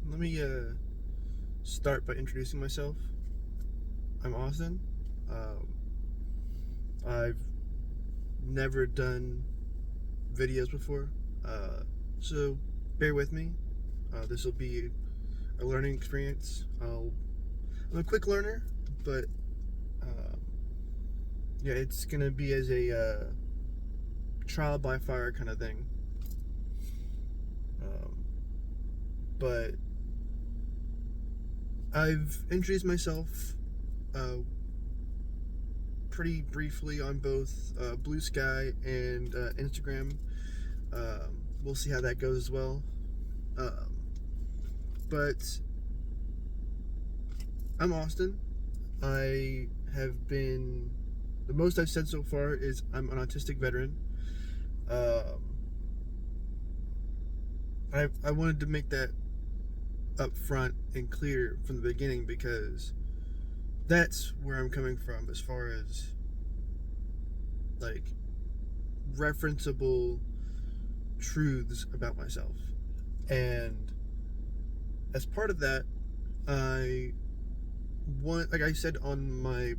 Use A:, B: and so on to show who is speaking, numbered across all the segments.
A: Let me start by introducing myself. I'm Austin. Um, I've never done videos before, uh, so bear with me. This will be a learning experience. I'm a quick learner, but um, yeah, it's gonna be as a trial by fire kind of thing. Um, but I've introduced myself uh, pretty briefly on both Blue Sky and Instagram. We'll see how that goes as well. Um, but I'm Austin. I have been. The most I've said so far is I'm an autistic veteran. Um, I wanted to make that up front and clear from the beginning because that's where I'm coming from as far as like referenceable truths about myself. And as part of that, I want, like I said on my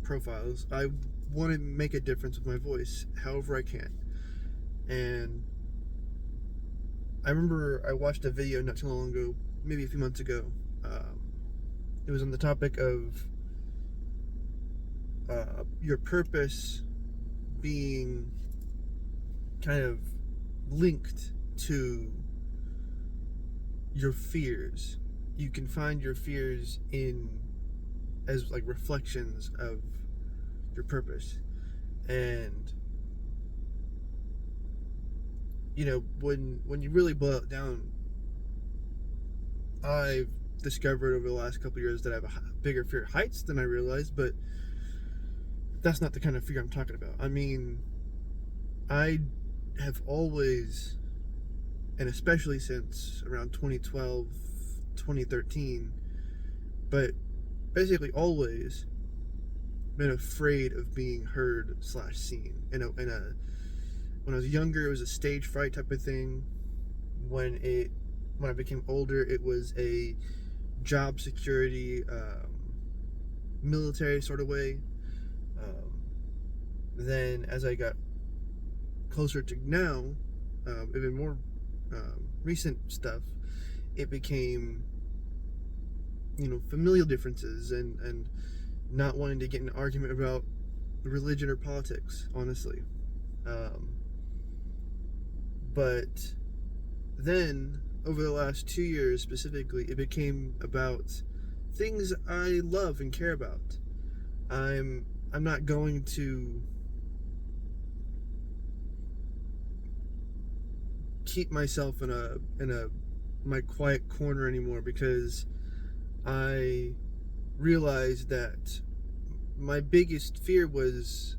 A: profiles, I want to make a difference with my voice however I can. And I remember I watched a video not too long ago, maybe a few months ago. Um, it was on the topic of your purpose being kind of linked to your fears. You can find your fears in as like reflections of your purpose. And when you really boil it down, I've discovered over the last couple of years that I have a bigger fear of heights than I realized, but that's not the kind of fear I'm talking about. I mean, I have always, and especially since around 2012, 2013, but basically always been afraid of being heard slash seen. When I was younger, it was a stage fright type of thing. When I became older, it was a job security, military sort of way. Then as I got closer to now, even more recent stuff, it became familial differences and not wanting to get in an argument about religion or politics, honestly. Um, but then over the last 2 years specifically, it became about things I love and care about. I'm not going to keep myself in a my quiet corner anymore because I realized that my biggest fear was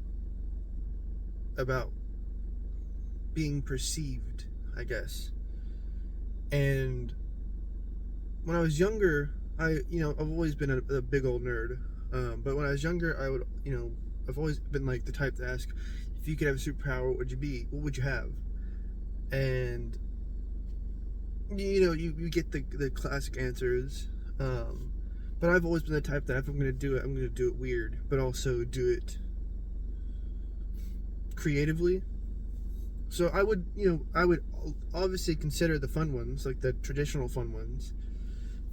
A: about being perceived, I guess. And when I was younger, I've always been a big old nerd. But when I was younger, I would, I've always been like the type to ask, if you could have a superpower, what would you be? What would you have? And you get the classic answers. But I've always been the type that if I'm going to do it, I'm going to do it weird, but also do it creatively. So I would obviously consider the fun ones, like the traditional fun ones,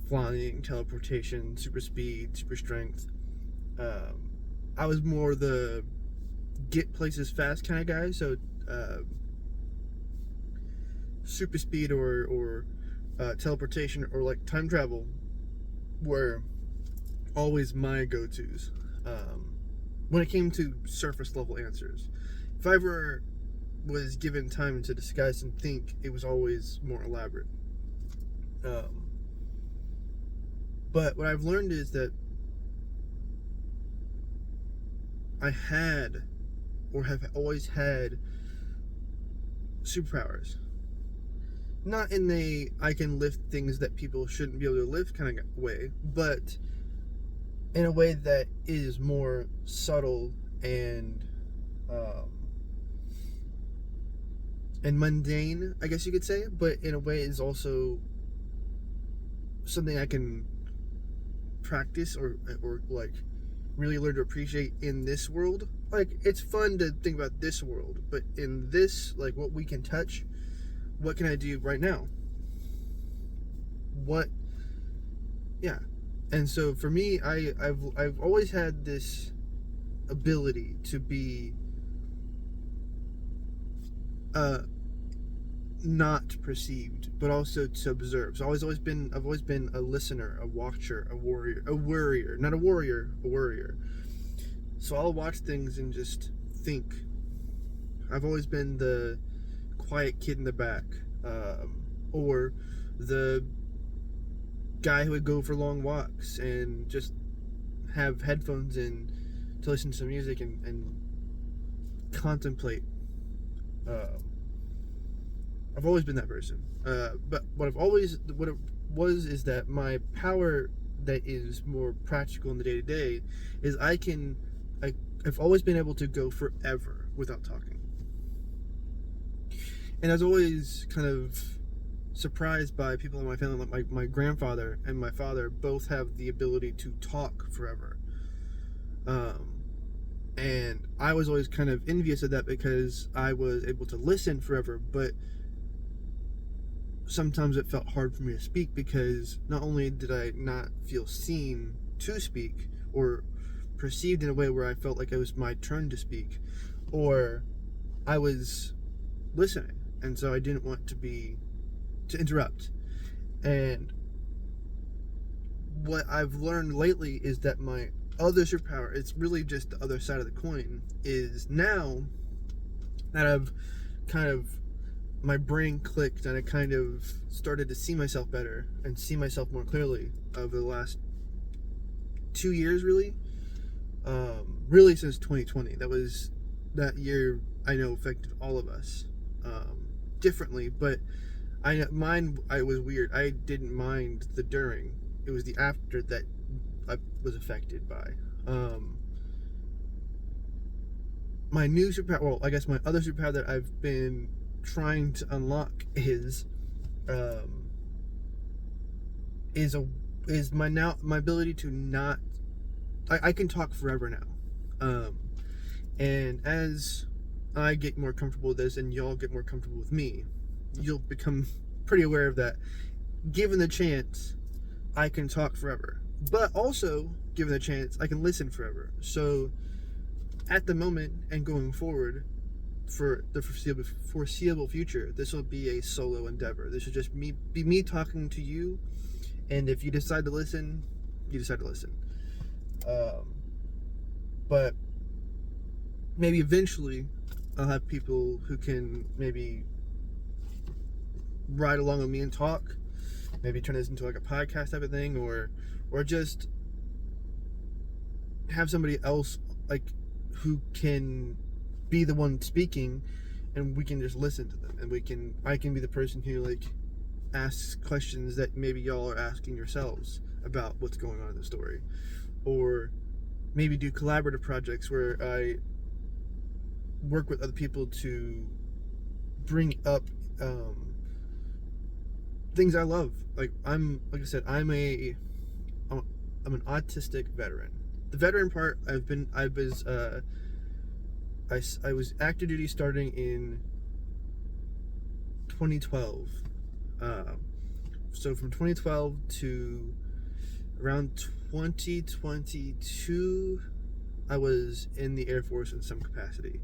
A: flying, teleportation, super speed, super strength. I was more the get places fast kind of guy, so uh, super speed or teleportation or like time travel were always my go-tos when it came to surface level answers. If I ever was given time to discuss and think, it was always more elaborate. Um, but what I've learned is that I had or have always had superpowers. Not in the I can lift things that people shouldn't be able to lift kind of way, but in a way that is more subtle um, and mundane, I guess you could say, but in a way is also something I can practice or like really learn to appreciate in this world. Like, it's fun to think about this world, but in this, like, what we can touch, what can I do right now? What, yeah. And so for me, I've always had this ability to be not perceived, but also to observe. So I've always been a listener, a watcher, a worrier, not a warrior, a worrier. So I'll watch things and just think. I've always been the quiet kid in the back, or the guy who would go for long walks and just have headphones in to listen to some music and contemplate. I've always been that person. But what it was is that my power that is more practical in the day to day is I've always been able to go forever without talking. And I was always kind of surprised by people in my family, like my grandfather and my father both have the ability to talk forever. And I was always kind of envious of that because I was able to listen forever, but sometimes it felt hard for me to speak because not only did I not feel seen to speak or perceived in a way where I felt like it was my turn to speak, or I was listening, and so I didn't want to interrupt. And what I've learned lately is that my other superpower, it's really just the other side of the coin, is now that I've kind of, my brain clicked and I kind of started to see myself better and see myself more clearly over the last 2 years, really. Really since 2020. That year I know affected all of us differently, but I was weird. I didn't mind the during. It was the after that I was affected by. My new superpower, well, I guess my other superpower that I've been trying to unlock is my ability to not. I can talk forever now, and as I get more comfortable with this, and y'all get more comfortable with me, you'll become pretty aware of that. Given the chance, I can talk forever, but also given the chance, I can listen forever. So, at the moment and going forward, for the foreseeable future, this will be a solo endeavor. This will just be me talking to you, and if you decide to listen, you decide to listen. But maybe eventually I'll have people who can maybe ride along with me and talk, maybe turn this into like a podcast type of thing, or just have somebody else like who can be the one speaking, and we can just listen to them, and I can be the person who like asks questions that maybe y'all are asking yourselves about what's going on in the story, or maybe do collaborative projects where I work with other people to bring up things I love. Like I said, I'm an autistic veteran. The veteran part, I was active duty starting in 2012. So from 2012 to around 2022, I was in the Air Force in some capacity.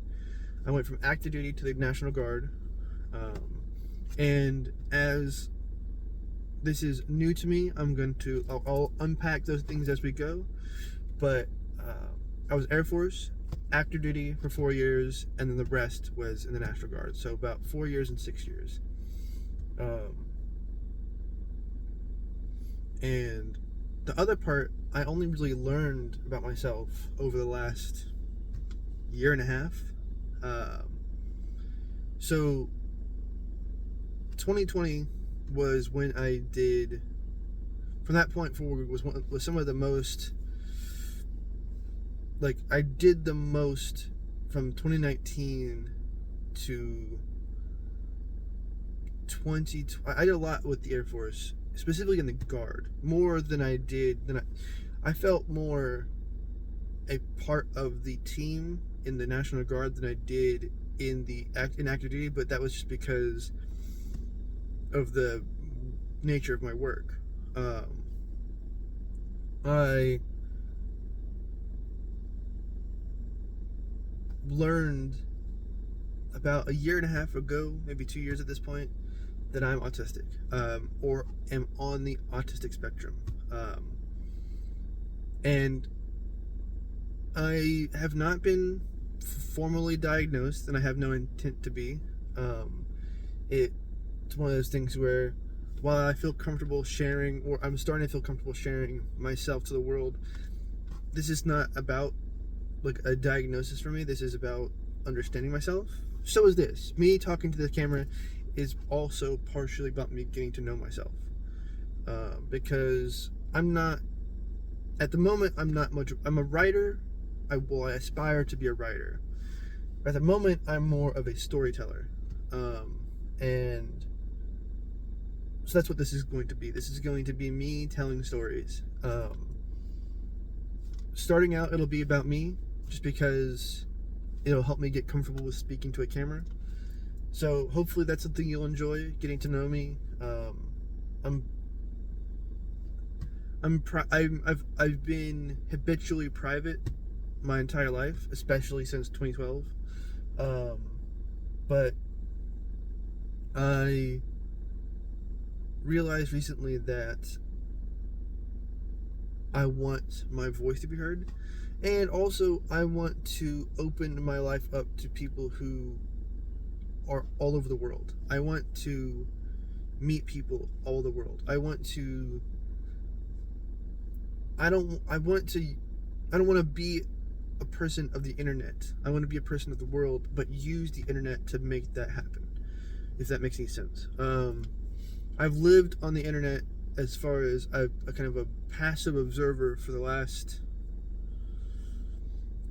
A: I went from active duty to the National Guard, and as this is new to me, I'll unpack those things as we go. But I was Air Force, active duty for 4 years, and then the rest was in the National Guard. So about 4 years and 6 years. And the other part, I only really learned about myself over the last year and a half. So 2020 was when I did, from that point forward, was some of the most, like, I did the most from 2019 to 2020. I did a lot with the Air Force specifically in the Guard, more than I did. I felt more a part of the team in the National Guard than I did in active duty, but that was just because of the nature of my work. I learned about a year and a half ago, maybe 2 years at this point, that I'm autistic, or am on the autistic spectrum. And I have not been formally diagnosed, and I have no intent to be. It's one of those things where, while I feel comfortable sharing, or I'm starting to feel comfortable sharing myself to the world, this is not about like a diagnosis for me. This is about understanding myself. So is this. Me talking to the camera is also partially about me getting to know myself. Because I'm not, at the moment, I'm a writer. I aspire to be a writer. At the moment, I'm more of a storyteller. And so that's what this is going to be. This is going to be me telling stories. Starting out, it'll be about me, just because it'll help me get comfortable with speaking to a camera. So hopefully that's something you'll enjoy, getting to know me. I've been habitually private my entire life, especially since 2012. But I realized recently that I want my voice to be heard, and also I want to open my life up to people who are all over the world. I want to meet people all over the world. I don't want to be a person of the internet. I want to be a person of the world, but use the internet to make that happen, if that makes any sense. I've lived on the internet as far as a kind of a passive observer for the last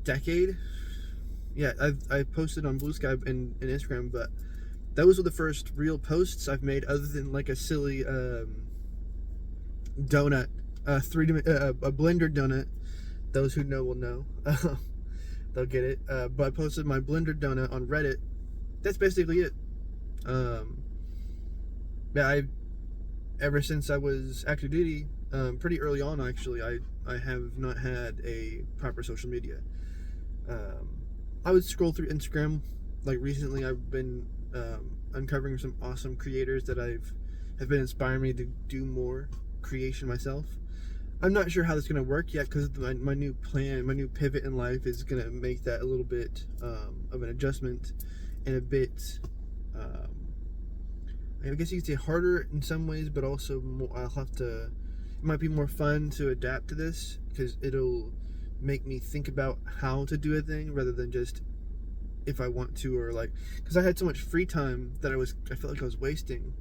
A: decade. Yeah, I posted on Blue Sky and Instagram, but those were the first real posts I've made, other than like a silly donut, a Blender donut. Those who know will know. They'll get it. But I posted my Blender donut on Reddit. That's basically it. Yeah, ever since I was active duty, pretty early on actually, I have not had a proper social media. I would scroll through Instagram. Like recently, I've been uncovering some awesome creators that have been inspiring me to do more creation myself. I'm not sure how that's going to work yet, because my new plan, my new pivot in life is going to make that a little bit of an adjustment, and a bit, I guess you could say harder in some ways, but also more, it might be more fun to adapt to this, because it'll make me think about how to do a thing rather than just if I want to, or like, because I had so much free time that I felt like I was wasting.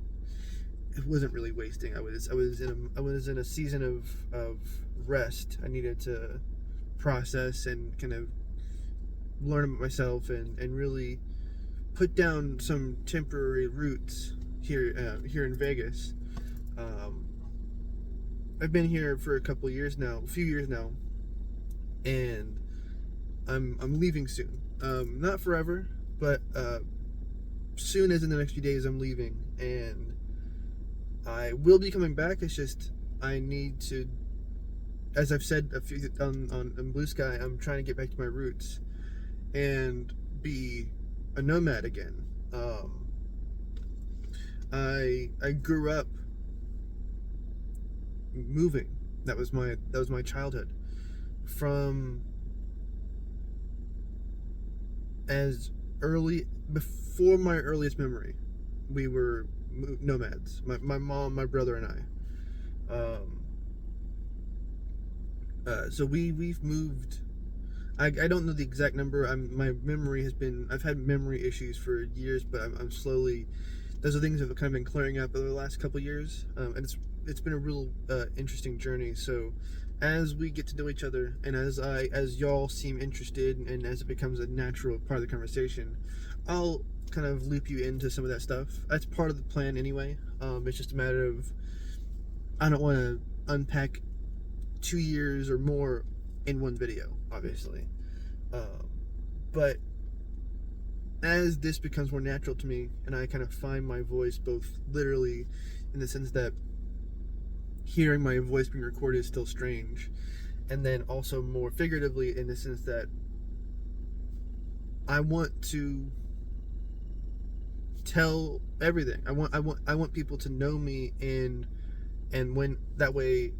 A: It wasn't really wasting. I was in a season of rest. I needed to process and kind of learn about myself, and really put down some temporary roots here in Vegas. I've been here for a few years now, and I'm leaving soon. Not forever, but soon as in the next few days I'm leaving, and I will be coming back. It's just I need to, as I've said a few on Blue Sky, I'm trying to get back to my roots and be a nomad again. I grew up moving. That was my childhood. From before my earliest memory, we were nomads. My mom, my brother, and I. So we've moved. I don't know the exact number. My memory has been. I've had memory issues for years, but I'm slowly. Those are things that have kind of been clearing up over the last couple of years, and it's been a real interesting journey. So as we get to know each other, and as y'all seem interested, and as it becomes a natural part of the conversation, I'll kind of loop you into some of that stuff. That's part of the plan anyway. It's just a matter of I don't want to unpack 2 years or more in one video, obviously. But as this becomes more natural to me, and I kind of find my voice, both literally in the sense that hearing my voice being recorded is still strange, and then also more figuratively in the sense that I want to tell everything. I want people to know me, and when that way,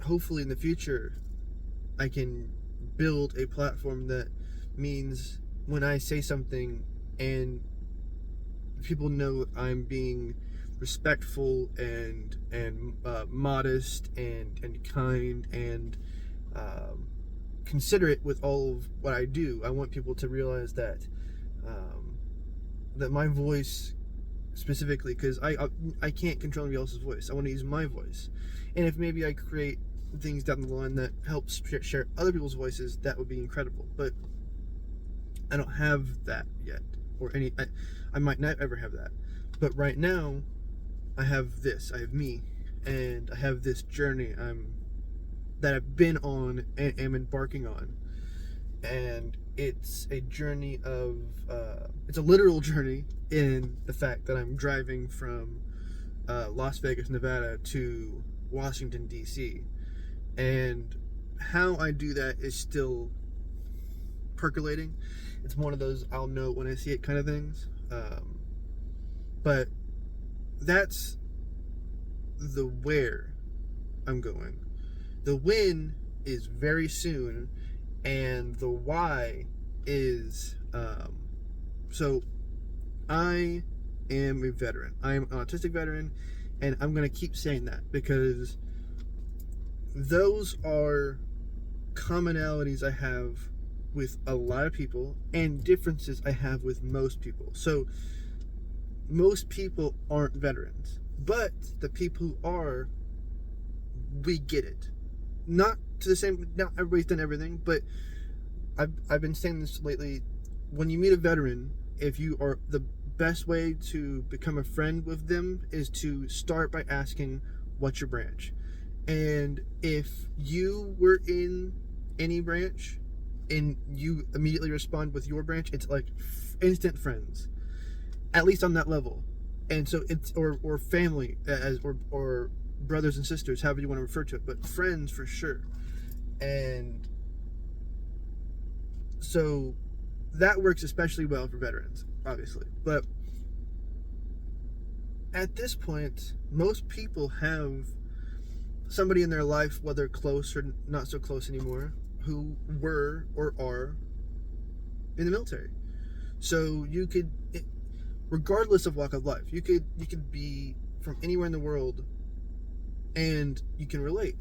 A: hopefully in the future, I can build a platform that means when I say something and people know I'm being respectful and modest and kind and considerate with all of what I do. I want people to realize that that my voice specifically, because I can't control anybody else's voice. I want to use my voice, and if maybe I create things down the line that helps share other people's voices, that would be incredible. But I don't have that yet, or I might not ever have that. But right now, I have this. I have me, and I have this journey that I've been on and am embarking on, and it's a journey of it's a literal journey in the fact that I'm driving from Las Vegas, Nevada to Washington, D.C. And how I do that is still percolating. It's one of those I'll know when I see it kind of things. But that's the where I'm going. The when is very soon, and the why is so I am a veteran. I am an autistic veteran, and I'm going to keep saying that because those are commonalities I have with a lot of people and differences I have with most people. So most people aren't veterans, but the people who are, we get it. Not to the same, not everybody's done everything, but I've been saying this lately. When you meet a veteran, if you are, the best way to become a friend with them is to start by asking, what's your branch? And if you were in any branch and you immediately respond with your branch, it's like instant friends, at least on that level. And so it's, or family, or brothers and sisters, however you want to refer to it, but friends for sure. And so that works especially well for veterans, obviously. But at this point, most people have somebody in their life, whether close or not so close anymore, who were or are in the military. So you could, regardless of walk of life, you could be from anywhere in the world and you can relate.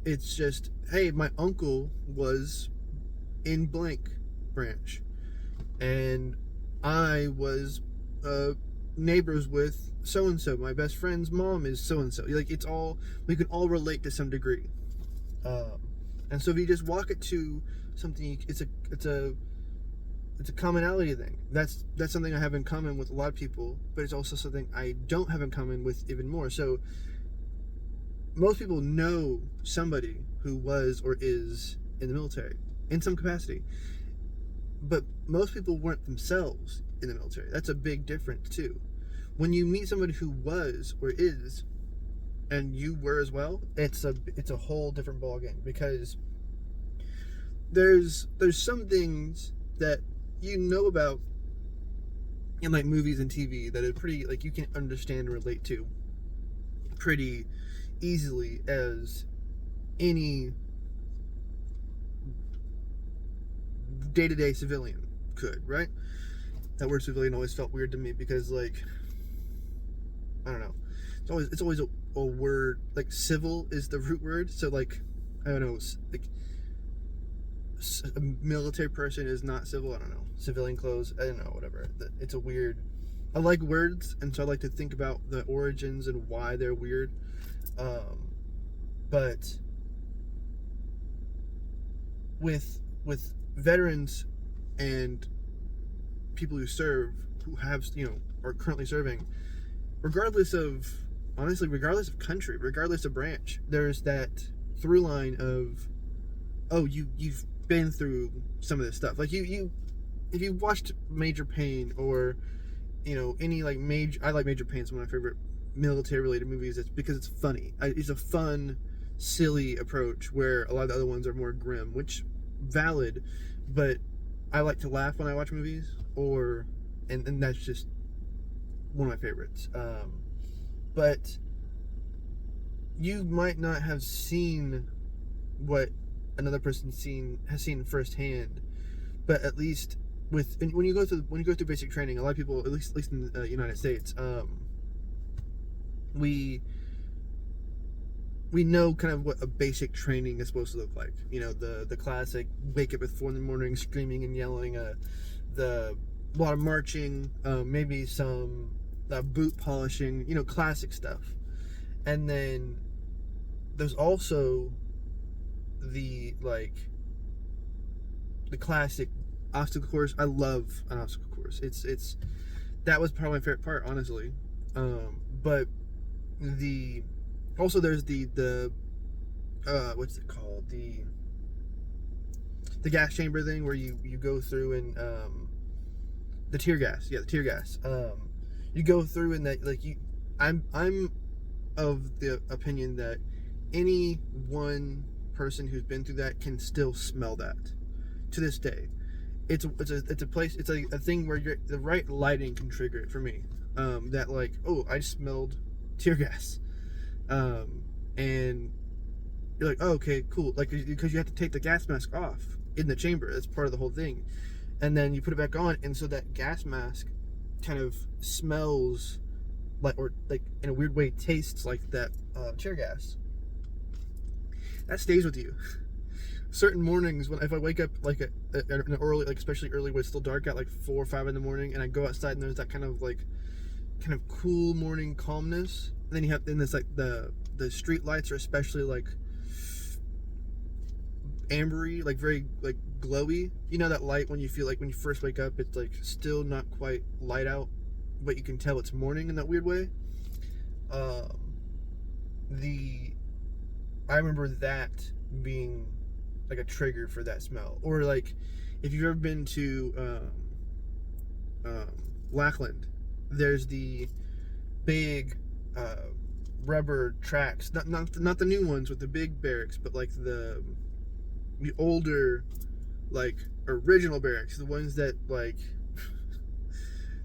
A: It's just, hey, my uncle was in blank branch, and I was neighbors with so and so. My best friend's mom is so and so. Like, it's all, we can all relate to some degree. And so if you just walk it to something, it's a commonality thing. That's something I have in common with a lot of people, but it's also something I don't have in common with even more. So most people know somebody who was or is in the military in some capacity, but most people weren't themselves in the military. That's a big difference too. When you meet somebody who was or is, and you were as well, it's a whole different ballgame, because there's some things that you know about in like movies and TV that are pretty, like, you can understand and relate to pretty easily as any day-to-day civilian could, right? That word civilian always felt weird to me because, like, I don't know, it's always a word, like civil is the root word, so like, I don't know, like a military person is not civil. I don't know, civilian clothes, I don't know, whatever. It's a weird, I like words, and so I like to think about the origins and why they're weird. But with veterans and people who serve, who have, are currently serving, regardless of honestly, regardless of country, regardless of branch, there's that through line of, oh, you've been through some of this stuff. Like you if you watched Major Payne, or any like major, I like Major Payne. It's one of my favorite military related movies. It's because it's funny. It's a fun, silly approach where a lot of the other ones are more grim, which valid, but I like to laugh when I watch movies, and that's just one of my favorites. But you might not have seen what another person has seen firsthand, but at least when you go through basic training, a lot of people, at least in the United States, we know kind of what a basic training is supposed to look like. The classic wake up at 4 in the morning, screaming and yelling, a lot of marching, maybe some boot polishing, classic stuff. And then there's also the classic obstacle course. I love an obstacle course. It's that was probably my favorite part, honestly. But there's the what's it called, the gas chamber thing where you go through, and the tear gas. Yeah, the tear gas. You go through, and that I'm of the opinion that any one person who's been through that can still smell that to this day. It's a place, it's a thing where the right lighting can trigger it for me. That I smelled tear gas, and you're like, oh, okay, cool, because you have to take the gas mask off in the chamber. That's part of the whole thing, and then you put it back on, and so that gas mask kind of smells or in a weird way tastes like that tear gas. That stays with you. Certain mornings, if I wake up an early, especially early when it's still dark out, 4 or 5 in the morning, and I go outside and there's that kind of cool morning calmness. And then this the street lights are especially ambery, very glowy. That light when you feel when you first wake up, it's still not quite light out, but you can tell it's morning in that weird way. I remember that being a trigger for that smell. Or if you've ever been to Lackland, there's the big rubber tracks, not the new ones with the big barracks, but the older original barracks, the ones that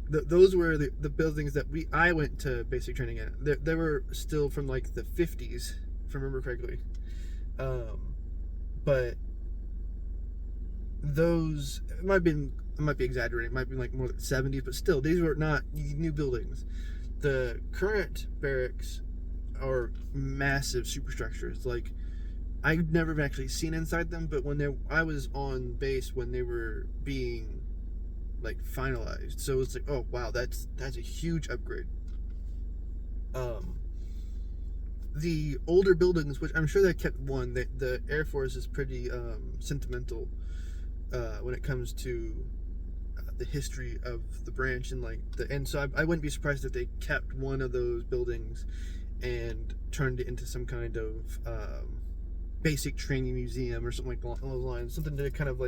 A: those were the buildings that I went to basic training at. They were still from the 50s, if I remember correctly. But those, I might be exaggerating. It might be more like 70s, but still, these were not new buildings. The current barracks are massive superstructures. I've never actually seen inside them, but I was on base when they were being finalized. So it's oh wow, that's a huge upgrade. The older buildings, which I'm sure they kept one, the Air Force is pretty sentimental when it comes to the history of the branch, and so I wouldn't be surprised if they kept one of those buildings and turned it into some kind of basic training museum or something along those lines, something to kind of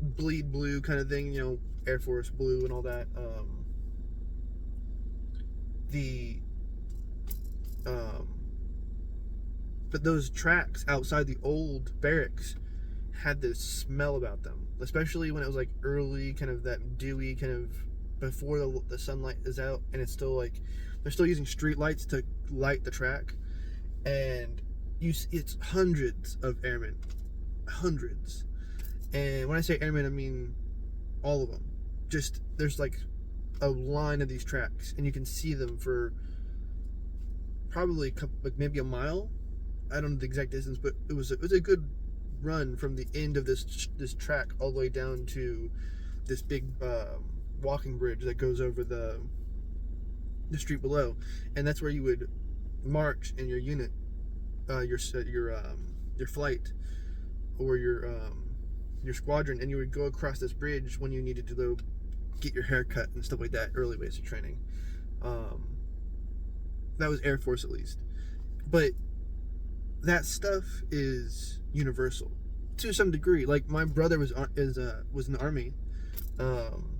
A: bleed blue kind of thing, Air Force blue and all that. But those tracks outside the old barracks had this smell about them, especially when it was early, kind of that dewy, kind of before the sunlight is out, and it's still they're still using street lights to light the track, and it's hundreds of airmen, hundreds. And when I say airmen, I mean all of them. Just there's a line of these tracks, and you can see them for probably maybe a mile. I don't know the exact distance, but it was a good run from the end of this track all the way down to this big walking bridge that goes over the street below, and that's where you would march in your unit, your flight, or your squadron, and you would go across this bridge when you needed to go get your hair cut and stuff like that. Early basic training. Um, that was Air Force at least. But that stuff is universal to some degree. Like my brother was in the army. Um,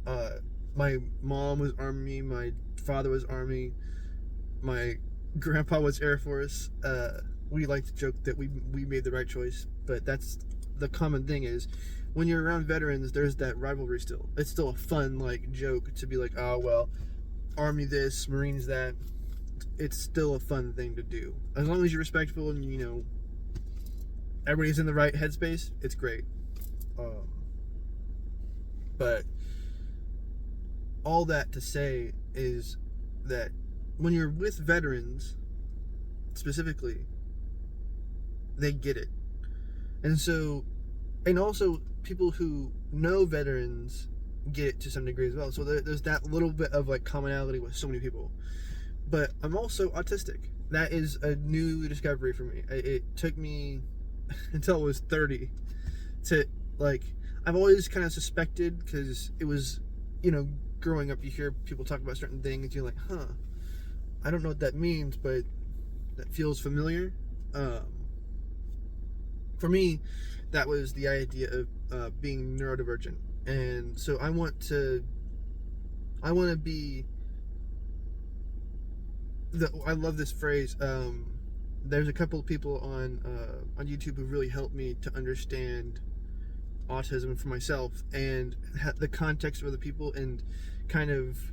A: uh, my mom was army. My father was army. My grandpa was Air Force. We like to joke that we made the right choice, but that's the common thing is when you're around veterans, there's that rivalry still. It's still a fun like joke to be like, oh well, Army this, Marines that. It's still a fun thing to do as long as you're respectful and everybody's in the right headspace. It's great. Um, but all that to say is that when you're with veterans specifically, they get it. And so, and also people who know veterans get it to some degree as well. So there's that little bit of like commonality with so many people. But I'm also autistic. That is a new discovery for me. It took me until I was 30 to like. I've always kind of suspected because it was, growing up, you hear people talk about certain things. You're like, huh, I don't know what that means, but that feels familiar. For me, that was the idea of being neurodivergent, and so I want to be. I love this phrase. There's a couple of people on YouTube who really helped me to understand autism for myself and the context of other people and kind of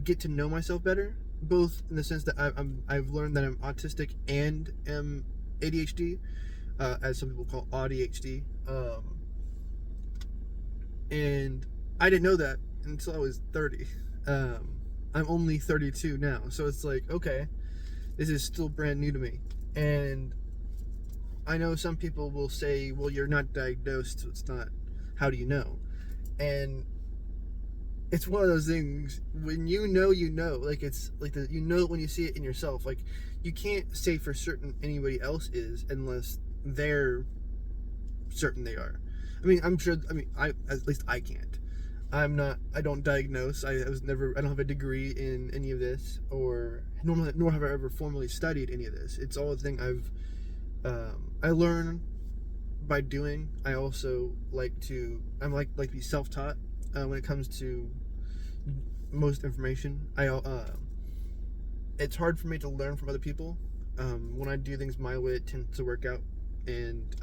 A: get to know myself better. Both in the sense that I've learned that I'm autistic and am ADHD, as some people call ADHD. And I didn't know that until I was 30. I'm only 32 now, so it's like, okay, this is still brand new to me. And I know some people will say, well, you're not diagnosed, so it's not, how do you know? And it's one of those things, when you know, like it's like you know it when you see it in yourself. Like you can't say for certain anybody else is unless they're certain they are. I mean, I'm sure, at least I can't. I don't diagnose. I don't have a degree in any of this, nor have I ever formally studied any of this. It's all a thing I learn by doing. I also like to be self-taught when it comes to most information. It's hard for me to learn from other people. When I do things my way, it tends to work out, and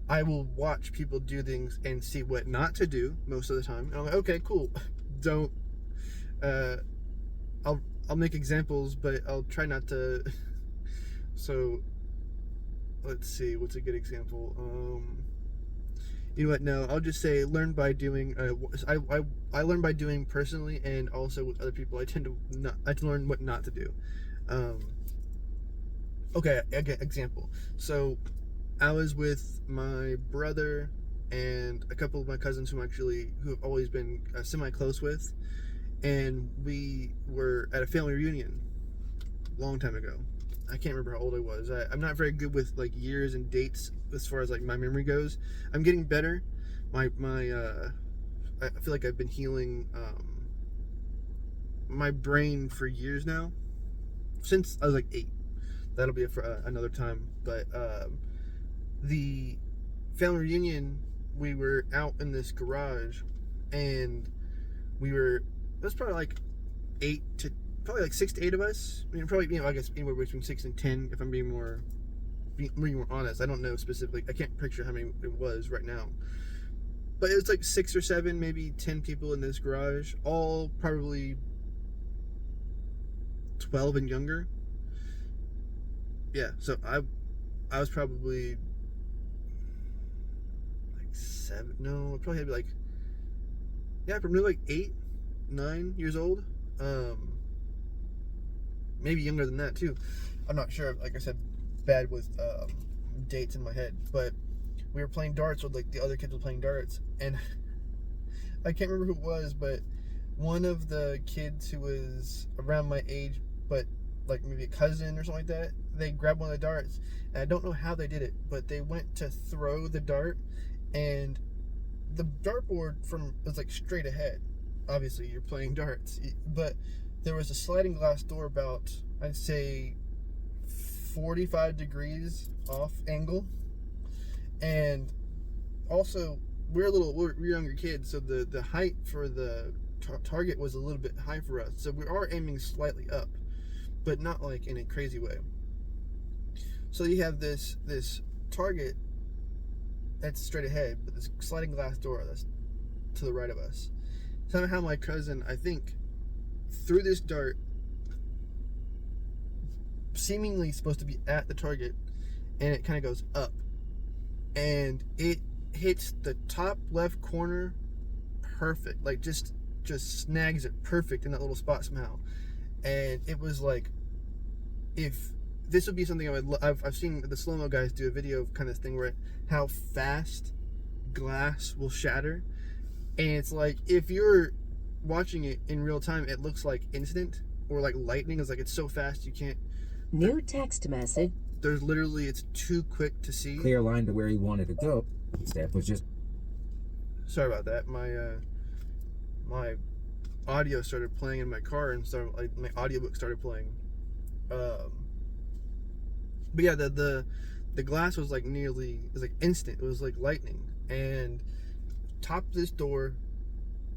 A: I will watch people do things and see what not to do most of the time. And I'm like, okay, cool. Don't. I'll make examples, but I'll try not to. So, let's see. What's a good example? You know what? No, I'll just say learn by doing. I learn by doing personally, and also with other people. I tend to learn what not to do. Okay, again, example. So, I was with my brother and a couple of my cousins who have always been semi-close with, and we were at a family reunion a long time ago. I can't remember how old I was. I'm not very good with like years and dates as far as like my memory goes. I'm getting better. I feel like I've been healing my brain for years now, since I was like 8. That'll be for another time, but the family reunion, we were out in this garage, and it was probably like 6 to 8 of us. I mean, probably, I guess anywhere between 6 and 10, if I'm being more honest. I don't know specifically. I can't picture how many it was right now. But it was like 6 or 7, maybe 10 people in this garage, all probably 12 and younger. Yeah, so I was probably 7. No, I probably had like, probably like 8, 9 years old. Maybe younger than that too. I'm not sure. Like I said, bad with dates in my head. But we were playing darts with like the other kids were playing darts, and I can't remember who it was, but one of the kids who was around my age, but like maybe a cousin or something like that, they grabbed one of the darts, and I don't know how they did it, but they went to throw the dart, and the dartboard was like straight ahead, obviously you're playing darts, but there was a sliding glass door about, I'd say, 45 degrees off angle, and also we're younger kids, so the height for the target was a little bit high for us, so we are aiming slightly up, but not like in a crazy way. So you have this target that's straight ahead, but this sliding glass door that's to the right of us. Somehow my cousin, I think, threw this dart seemingly supposed to be at the target, and it kind of goes up, and it hits the top left corner perfect, like just snags it perfect in that little spot somehow. And it was like, if this would be something I would I've seen the slow-mo guys do a video kind of thing where how fast glass will shatter, and it's like, if you're watching it in real time, it looks like instant, or like lightning. It's like, it's so fast you can't.
B: New text message.
A: There's literally, it's too quick to see.
C: Clear line to where he wanted to go. Steph was just.
A: Sorry about that. My audio started playing in my car, and started, like, my audiobook started playing. But yeah, the glass was like nearly, it was like instant. It was like lightning, and top of this door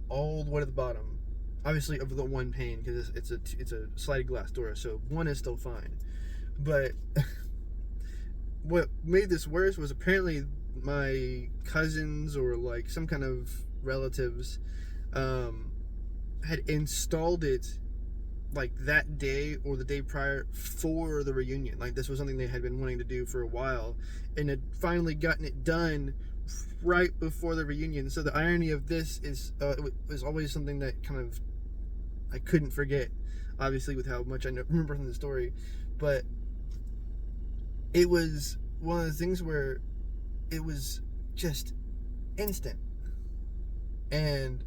A: all the way to the bottom. Obviously, of the one pane, because it's a sliding glass door, so one is still fine. But what made this worse was apparently my cousins, or like some kind of relatives, had installed it like that day or the day prior for the reunion. Like, this was something they had been wanting to do for a while, and had finally gotten it done right before the reunion. So the irony of this is, it was always something that kind of I couldn't forget, obviously, with how much I remember from the story. But it was one of the things where it was just instant, and